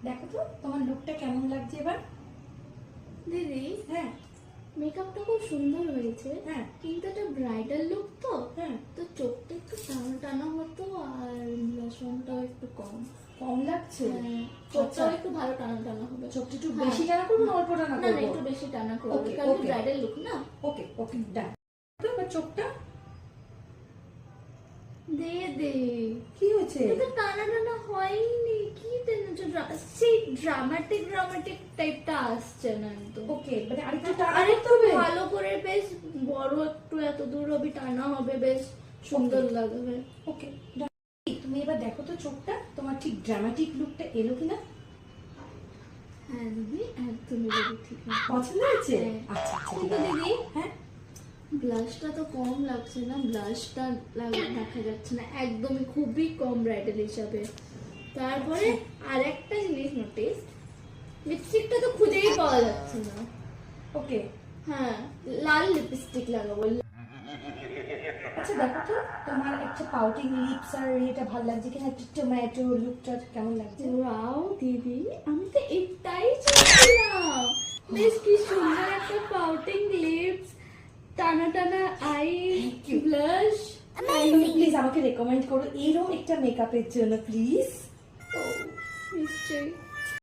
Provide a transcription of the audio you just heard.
দেখো তো তোমার লুকটা কেমন লাগছে এবার। দিদি হ্যাঁ মেকআপটা খুব সুন্দর হয়েছে, হ্যাঁ কিন্তু এটা ব্রাইডাল লুক তো, হ্যাঁ তো চোখটা একটু টানা টানা হতো আর ব্লাশনটাও একটু কম। কম লাগছে। হ্যাঁ, চোখটাও একটু ভালো টানা টানা হবে। চোখটা একটু হ্যাঁ। বেশি টানা করবো না অল্প টানা না না, করবো? একটু বেশি টানা করবে Okay, কারণ okay. ব্রাইডাল লুক না। ওকে ওকে ডান। তো এবার চোখটা দে দে, কি হয়েছে? এটা তো টানা টানা হয়নি, কি টেনেছো? সেই ড্রামাটিক টাইপটা আসছে না একদম। ওকে মানে আরেকটু টানা আর করতে একটু হবে। ভালো করে বেশ বড় একটু এত দূর অবধি টানা হবে, বেশ সুন্দর লাগবে। ওকে ডান। তুমি এবার দেখো তো চোখটা তোমার ঠিক ড্রামাটিক লুকটা এলো কিনা। হ্যাঁ দিদি, একদমই দিদি ঠিক আছে। পছন্দ হয়েছে? হ্যাঁ। আচ্ছা আচ্ছা কিন্তু দিদি হ্যাঁ ব্লাশটা তো কম লাগছে না, ব্লাশটা দেখা যাচ্ছে না একদমই, খুবই কম ব্রাইডাল হিসাবে। তারপরে আরেকটা জিনিস নোটিস, লিপস্টিকটা তো খুঁজেই পাওয়া যাচ্ছে না। ওকে হ্যাঁ, লাল লিপস্টিক লাগাবো। আচ্ছা দেখো তো তোমার একটা পাউটিং লিপস আর এটা ভালো লাগছে কিনা, একটা টমেটো লুকটা কেমন লাগছে? ওয়াও দিদি, আমি তো এটাই চাইছিলাম। বেশ কি সুন্দর একটা পাউটিং লিপস, টানা টানা আই ব্লাশ। তুমি প্লিজ আমাকে রেকমেন্ড করো এরকম একটা মেকআপের জন্য প্লিজ। নিশ্চয়ই।